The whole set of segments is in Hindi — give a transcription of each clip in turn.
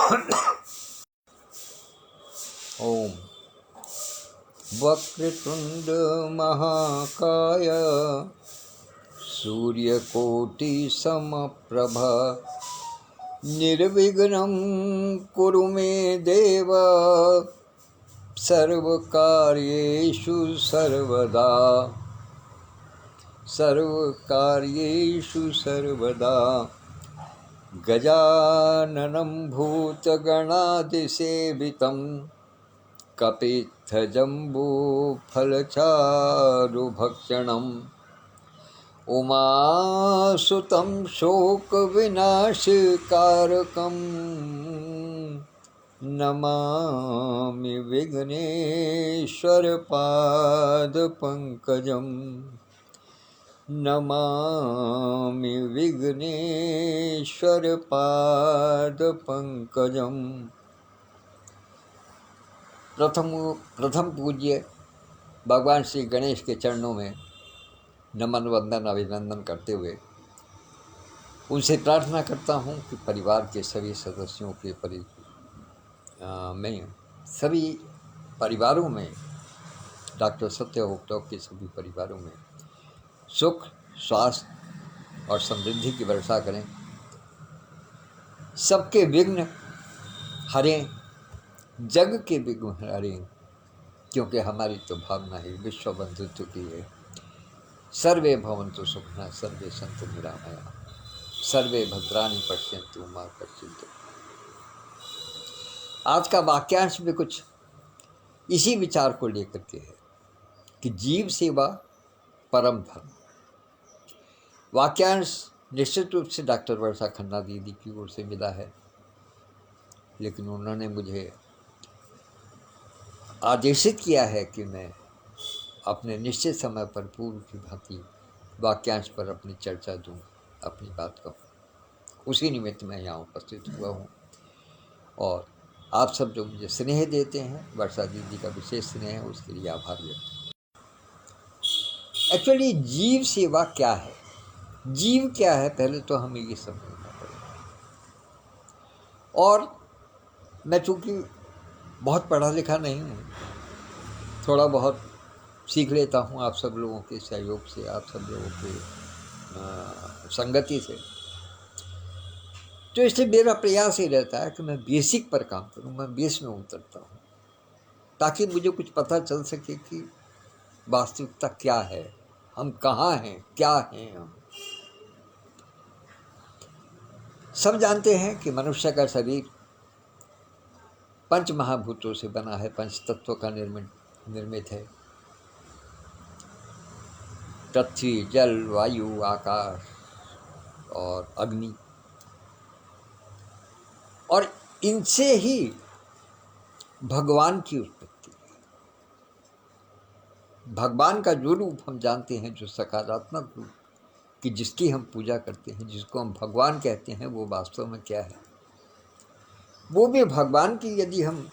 ओम वक्रतुंड महाकाय सूर्यकोटि समप्रभा निर्विघ्नं कुरु मे देव सर्वकार्येषु सर्वदा गजाननं भूतगणादिसेवितं कपित्थजम्बूफलचारुभक्षणम् उमासुतं शोकविनाशकारकं नमामि विघ्नेश्वरपादपङ्कजम् नमामि विघ्नेश्वरपादपङ्कजम्। प्रथम पूज्य भगवान श्री गणेश के चरणों में नमन वंदन अभिनंदन करते हुए उनसे प्रार्थना करता हूँ कि परिवार के सभी सदस्यों के में सभी परिवारों में डॉक्टर सत्य होपटॉक के सभी परिवारों में सुख स्वास्थ्य और समृद्धि की वर्षा करें, सबके विघ्न हरें, जग के विघ्न हरें, क्योंकि हमारी तो भावना ही विश्व बंधुत्व की है। सर्वे भवन्तु सुखिनः सर्वे सन्तु निरामयाः सर्वे भद्राणि पश्यन्तु मा कश्चित्। आज का वाक्यांश भी कुछ इसी विचार को लेकर के है कि जीव सेवा परम धर्म। वाक्यांश निश्चित रूप से डॉक्टर वर्षा खन्ना दीदी की ओर से मिला है, लेकिन उन्होंने मुझे आदेशित किया है कि मैं अपने निश्चित समय पर पूर्व की भांति वाक्यांश पर अपनी चर्चा दूं, अपनी बात कहूँ। उसी निमित्त मैं यहाँ उपस्थित हुआ हूँ और आप सब जो मुझे स्नेह देते हैं, वर्षा दीदी का विशेष स्नेह है, उसके लिए आभार व्यक्त। एक्चुअली जीव सेवा क्या है, जीव क्या है, पहले तो हमें ये समझना पड़ेगा। और मैं चूँकि बहुत पढ़ा लिखा नहीं हूँ, थोड़ा बहुत सीख लेता हूँ आप सब लोगों के सहयोग से, आप सब लोगों के संगति से, तो इसलिए मेरा प्रयास ही रहता है कि मैं बेसिक पर काम करूँ, मैं बेस में उतरता हूँ, ताकि मुझे कुछ पता चल सके कि वास्तविकता क्या है, हम कहाँ हैं, क्या हैं हम। सब जानते हैं कि मनुष्य का शरीर पंच महाभूतों से बना है, पंच तत्वों का निर्मित है। पृथ्वी, जल, वायु, आकाश और अग्नि, और इनसे ही भगवान की उत्पत्ति है। भगवान का जो रूप हम जानते हैं, जो सकारात्मक रूप कि जिसकी हम पूजा करते हैं, जिसको हम भगवान कहते हैं, वो वास्तव में क्या है, वो भी भगवान की यदि हम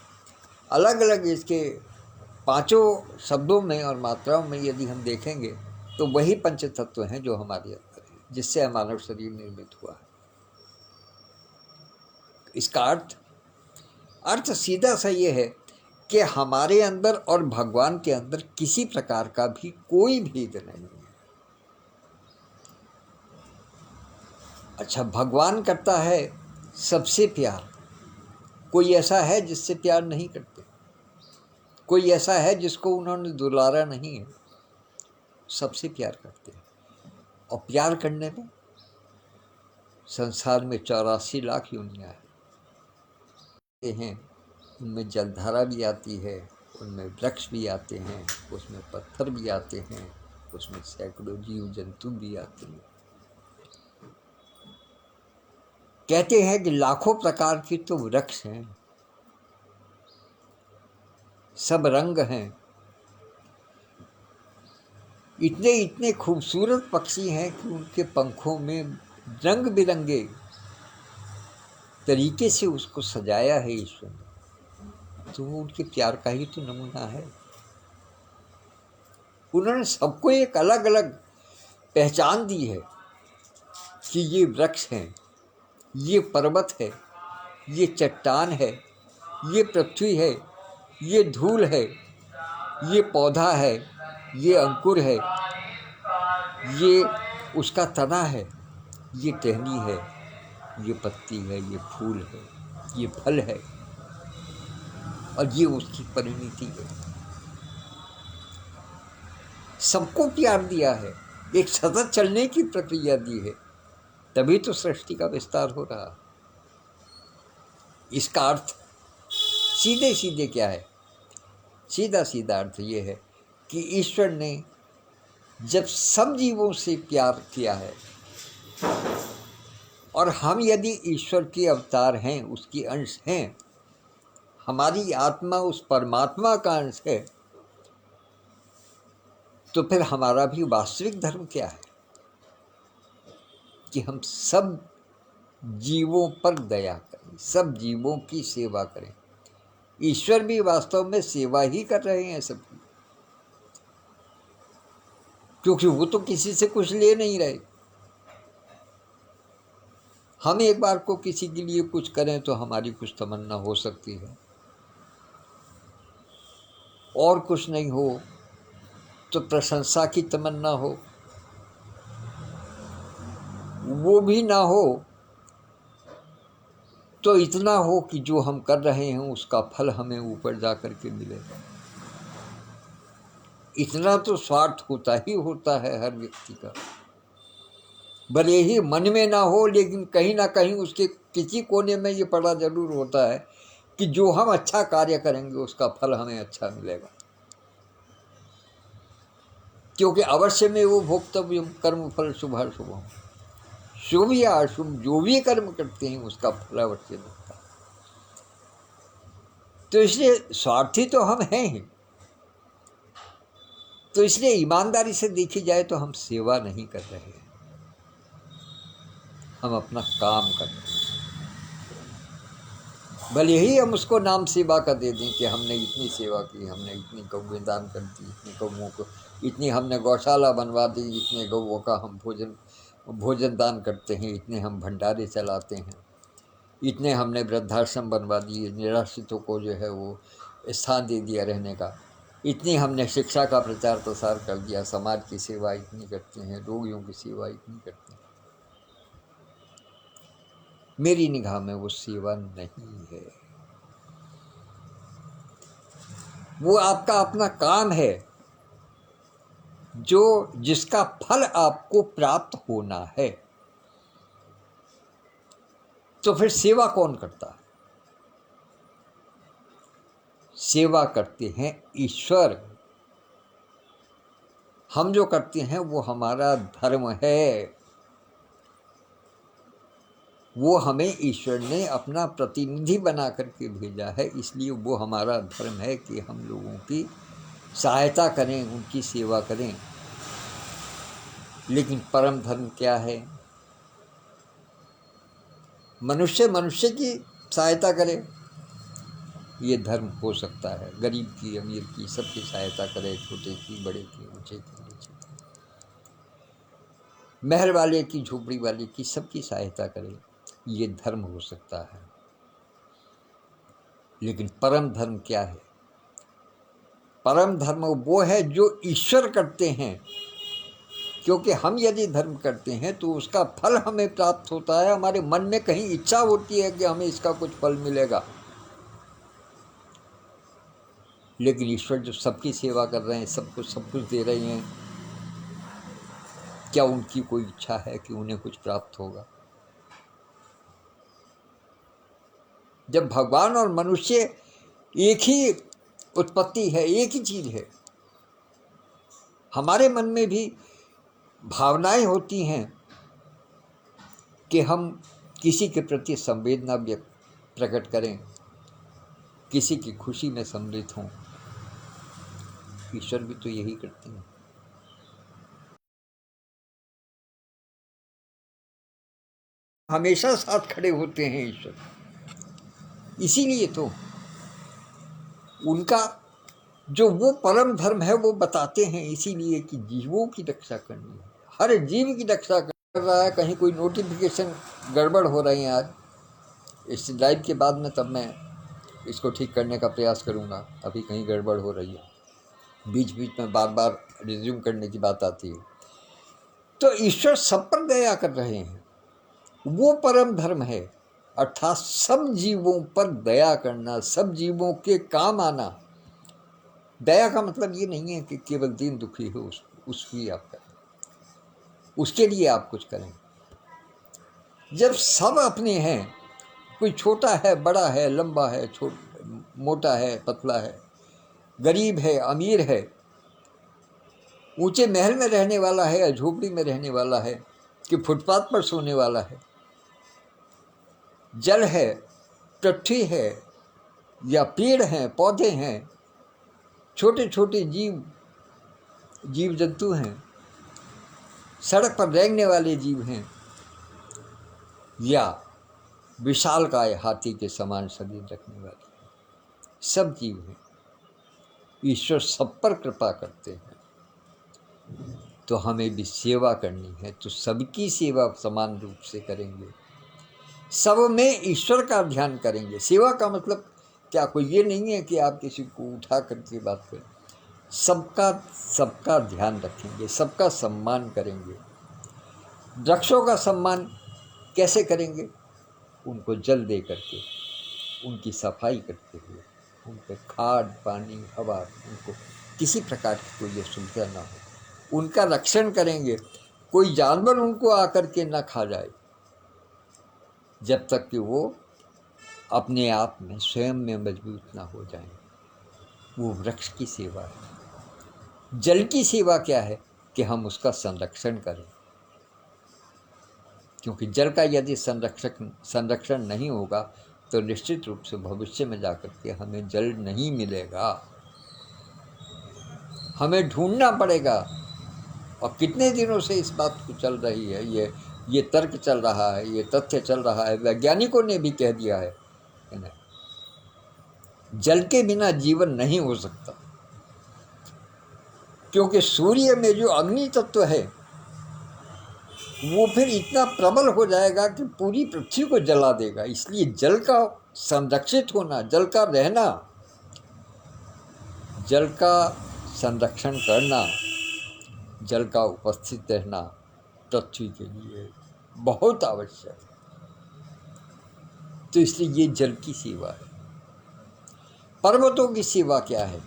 अलग अलग इसके पांचों शब्दों में और मात्राओं में यदि हम देखेंगे, तो वही पंच तत्व हैं जो हमारे अंदर है, जिससे मानव शरीर निर्मित हुआ है। इसका अर्थ सीधा सा ये है कि हमारे अंदर और भगवान के अंदर किसी प्रकार का भी कोई भेद नहीं है। अच्छा, भगवान करता है सबसे प्यार। कोई ऐसा है जिससे प्यार नहीं करते? कोई ऐसा है जिसको उन्होंने दुलारा नहीं है? सबसे प्यार करते हैं। और प्यार करने में संसार में 84 लाख योनियां हैं। उनमें जलधारा भी आती है, उनमें वृक्ष भी आते हैं, उसमें पत्थर भी आते हैं, उसमें सैकड़ों जीव जंतु भी आते हैं। कहते हैं कि लाखों प्रकार की तो वृक्ष हैं, सब रंग हैं, इतने इतने खूबसूरत पक्षी हैं कि उनके पंखों में रंग बिरंगे तरीके से उसको सजाया है ईश्वर ने, तो वो उनके प्यार का ही तो नमूना है। उन्होंने सबको एक अलग अलग पहचान दी है कि ये वृक्ष है, ये पर्वत है, ये चट्टान है, ये पृथ्वी है, ये धूल है, ये पौधा है, ये अंकुर है, ये उसका तना है, ये टहनी है, ये पत्ती है, ये फूल है, ये फल है, और ये उसकी परिणति है। सबको प्यार दिया है, एक सतत चलने की प्रक्रिया दी है, तभी तो सृष्टि का विस्तार हो रहा। इसका अर्थ सीधे सीधे क्या है? सीधा सीधा अर्थ ये है कि ईश्वर ने जब सब जीवों से प्यार किया है, और हम यदि ईश्वर के अवतार हैं, उसकी अंश हैं, हमारी आत्मा उस परमात्मा का अंश है, तो फिर हमारा भी वास्तविक धर्म क्या है? कि हम सब जीवों पर दया करें, सब जीवों की सेवा करें। ईश्वर भी वास्तव में सेवा ही कर रहे हैं सबकी, क्योंकि वो तो किसी से कुछ ले नहीं रहे। हम एक बार को किसी के लिए कुछ करें तो हमारी कुछ तमन्ना हो सकती है, और कुछ नहीं हो तो प्रशंसा की तमन्ना हो, वो भी ना हो तो इतना हो कि जो हम कर रहे हैं उसका फल हमें ऊपर जा कर के मिलेगा। इतना तो स्वार्थ होता ही होता है हर व्यक्ति का, भले ही मन में ना हो, लेकिन कहीं ना कहीं उसके किसी कोने में ये पड़ा जरूर होता है कि जो हम अच्छा कार्य करेंगे उसका फल हमें अच्छा मिलेगा, क्योंकि अवश्य में वो भोक्तव्यम कर्म फल शुभाशुभम, शुभ या अशुभ जो भी कर्म करते हैं उसका फल अवश्य मिलता है। तो इसलिए स्वार्थी तो हम हैं ही, तो इसलिए ईमानदारी से देखी जाए तो हम सेवा नहीं कर रहे हैं, हम अपना काम कर रहे हैं। भले ही हम उसको नाम सेवा का दे दें कि हमने इतनी सेवा की, हमने इतनी गौएं दान कर दी, इतनी गौओं को, इतनी हमने गौशाला बनवा दी, इतने गौओं का हम भोजन दान करते हैं, इतने हम भंडारे चलाते हैं, इतने हमने वृद्धाश्रम बनवा दिए, निराश्रितों को जो है वो स्थान दे दिया रहने का, इतनी हमने शिक्षा का प्रचार प्रसार कर दिया, समाज की सेवा इतनी करते हैं, रोगियों की सेवा इतनी करते हैं। मेरी निगाह में वो सेवा नहीं है, वो आपका अपना काम है, जो जिसका फल आपको प्राप्त होना है। तो फिर सेवा कौन करता है? सेवा करते हैं ईश्वर। हम जो करते हैं वो हमारा धर्म है, वो हमें ईश्वर ने अपना प्रतिनिधि बना करके भेजा है, इसलिए वो हमारा धर्म है कि हम लोगों की सहायता करें, उनकी सेवा करें। लेकिन परम धर्म क्या है? मनुष्य मनुष्य की सहायता करे, ये धर्म हो सकता है। गरीब की, अमीर की, सबकी सहायता करे, छोटे की, बड़े की, ऊंचे की, नीचे की, महल वाले की, झोपड़ी वाले की, सबकी सहायता करे, ये धर्म हो सकता है। लेकिन परम धर्म क्या है? परम धर्म वो है जो ईश्वर करते हैं, क्योंकि हम यदि धर्म करते हैं तो उसका फल हमें प्राप्त होता है। हमारे मन में कहीं इच्छा होती है कि हमें इसका कुछ फल मिलेगा, लेकिन ईश्वर जो सबकी सेवा कर रहे हैं, सबको सब कुछ दे रहे हैं, क्या उनकी कोई इच्छा है कि उन्हें कुछ प्राप्त होगा? जब भगवान और मनुष्य एक ही उत्पत्ति है, एक ही चीज है, हमारे मन में भी भावनाएं होती हैं कि हम किसी के प्रति संवेदना प्रकट करें, किसी की खुशी में सम्मिलित हों। ईश्वर भी तो यही करते हैं। हमेशा साथ खड़े होते हैं ईश्वर, इसीलिए तो उनका जो वो परम धर्म है वो बताते हैं, इसीलिए कि जीवों की रक्षा करनी है, हर जीव की रक्षा कर रहा है। कहीं कोई नोटिफिकेशन गड़बड़ हो रही है आज, इस लाइव के बाद में तब मैं इसको ठीक करने का प्रयास करूँगा। अभी कहीं गड़बड़ हो रही है, बीच बीच में बार बार रिज्यूम करने की बात आती है। तो ईश्वर सब पर दया कर रहे हैं, वो परम धर्म है, अर्थात सब जीवों पर दया करना, सब जीवों के काम आना। दया का मतलब ये नहीं है कि केवल दीन दुखी हो उसकी आप करें, उसके लिए आप कुछ करें। जब सब अपने हैं, कोई छोटा है, बड़ा है, लंबा है, मोटा है, पतला है, गरीब है, अमीर है, ऊंचे महल में रहने वाला है या झोपड़ी में रहने वाला है कि फुटपाथ पर सोने वाला है, जल है, पृथ्वी है या पेड़ हैं, पौधे हैं, छोटे छोटे जीव जंतु हैं, सड़क पर रेंगने वाले जीव हैं या विशालकाय हाथी के समान शरीर रखने वाले, सब जीव हैं। ईश्वर सब पर कृपा करते हैं। तो हमें भी सेवा करनी है तो सबकी सेवा समान रूप से करेंगे, सब में ईश्वर का ध्यान करेंगे। सेवा का मतलब क्या कोई ये नहीं है कि आप किसी को उठा करके बात करें, सबका ध्यान रखेंगे, सबका सम्मान करेंगे। वृक्षों का सम्मान कैसे करेंगे? उनको जल दे करके, उनकी सफाई करते हुए, उन पर खाद पानी हवा, उनको किसी प्रकार की कोई असुविधा ना हो, उनका रक्षण करेंगे। कोई जानवर उनको आकर के ना खा जाए, जब तक कि वो अपने आप में स्वयं में मजबूत ना हो जाए। वो वृक्ष की सेवा है। जल की सेवा क्या है कि हम उसका संरक्षण करें, क्योंकि जल का यदि संरक्षण नहीं होगा तो निश्चित रूप से भविष्य में जाकर के हमें जल नहीं मिलेगा, हमें ढूंढना पड़ेगा। और कितने दिनों से इस बात को चल रही है, ये तर्क चल रहा है, ये तथ्य चल रहा है, वैज्ञानिकों ने भी कह दिया है जल के बिना जीवन नहीं हो सकता, क्योंकि सूर्य में जो अग्नि तत्व है वो फिर इतना प्रबल हो जाएगा कि पूरी पृथ्वी को जला देगा। इसलिए जल का संरक्षित होना, जल का रहना, जल का संरक्षण करना, जल का उपस्थित रहना पृथ्वी के लिए बहुत आवश्यक है। तो इसलिए ये जल की सेवा है। पर्वतों की सेवा क्या है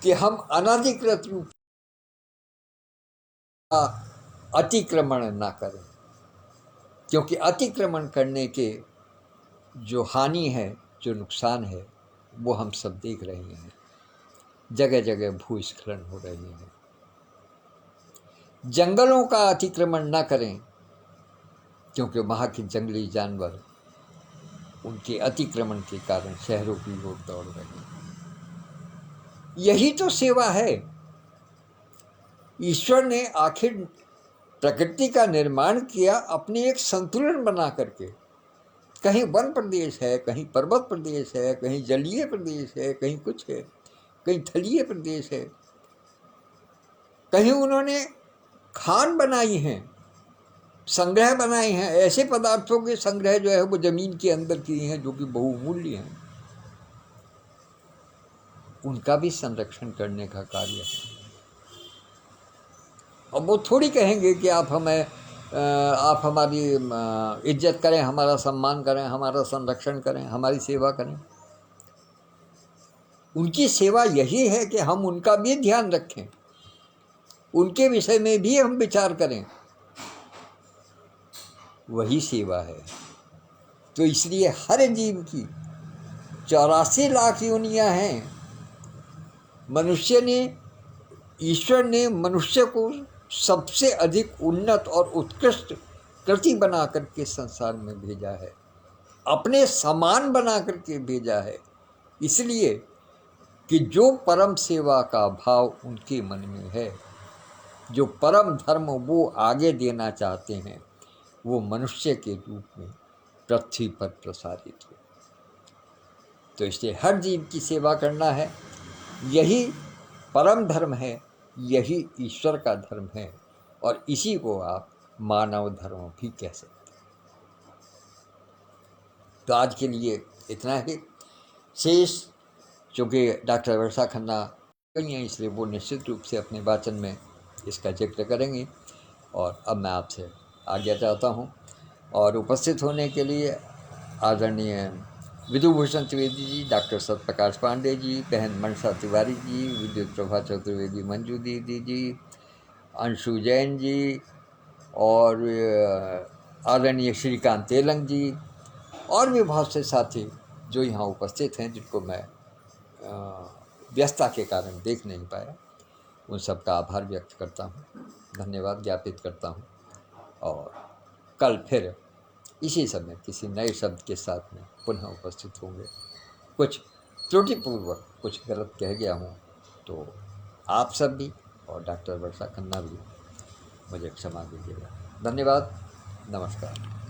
कि हम अनाधिकृत रूप का अतिक्रमण ना करें, क्योंकि अतिक्रमण करने के जो हानि है, जो नुकसान है, वो हम सब देख रहे हैं। जगह जगह भूस्खलन हो रहे हैं। जंगलों का अतिक्रमण ना करें, क्योंकि वहाँ के जंगली जानवर उनके अतिक्रमण के कारण शहरों की ओर दौड़ रहे हैं। यही तो सेवा है। ईश्वर ने आखिर प्रकृति का निर्माण किया अपने एक संतुलन बना करके। कहीं वन प्रदेश है, कहीं पर्वत प्रदेश है, कहीं जलीय प्रदेश है, कहीं कुछ है, कहीं थलीय प्रदेश है, कहीं उन्होंने खान बनाई हैं, संग्रह बनाए हैं। ऐसे पदार्थों के संग्रह जो है वो जमीन के अंदर किए हैं जो कि बहुमूल्य हैं। उनका भी संरक्षण करने का कार्य है। अब वो थोड़ी कहेंगे कि आप हमारी इज्जत करें, हमारा सम्मान करें, हमारा संरक्षण करें, हमारी सेवा करें। उनकी सेवा यही है कि हम उनका भी ध्यान रखें, उनके विषय में भी हम विचार करें, वही सेवा है। तो इसलिए हर जीव की 84 लाख योनियां हैं। ईश्वर ने मनुष्य को सबसे अधिक उन्नत और उत्कृष्ट कृति बना करके संसार में भेजा है, अपने समान बना करके भेजा है, इसलिए कि जो परम सेवा का भाव उनके मन में है, जो परम धर्म वो आगे देना चाहते हैं, वो मनुष्य के रूप में पृथ्वी पर प्रसारित हो। तो इसलिए हर जीव की सेवा करना है, यही परम धर्म है, यही ईश्वर का धर्म है, और इसी को आप मानव धर्म भी कह सकते हैं। तो आज के लिए इतना ही। शेष चूँकि डॉक्टर वर्षा खन्ना नहीं है, इसलिए वो निश्चित रूप से अपने वाचन में इसका जिक्र करेंगी। और अब मैं आपसे आज्ञा चाहता हूँ, और उपस्थित होने के लिए आदरणीय विधुभूषण त्रिवेदी जी, डॉक्टर सत्यप्रकाश पांडे जी, बहन मनसा तिवारी जी, विद्युत प्रभा चतुर्वेदी, मंजू दीदी जी, अंशु जैन जी, और आदरणीय श्रीकांत तेलंग जी, और भी बहुत से साथी जो यहाँ उपस्थित हैं, जिनको मैं व्यस्तता के कारण देख नहीं पाया, उन सब का आभार व्यक्त करता हूँ, धन्यवाद ज्ञापित करता हूँ। और कल फिर इसी समय किसी नए शब्द के साथ में पुनः उपस्थित होंगे। कुछ त्रुटिपूर्वक कुछ गलत कह गया हूँ तो आप सब भी और डॉक्टर वर्षा खन्ना भी मुझे क्षमा दीजिएगा। धन्यवाद, नमस्कार।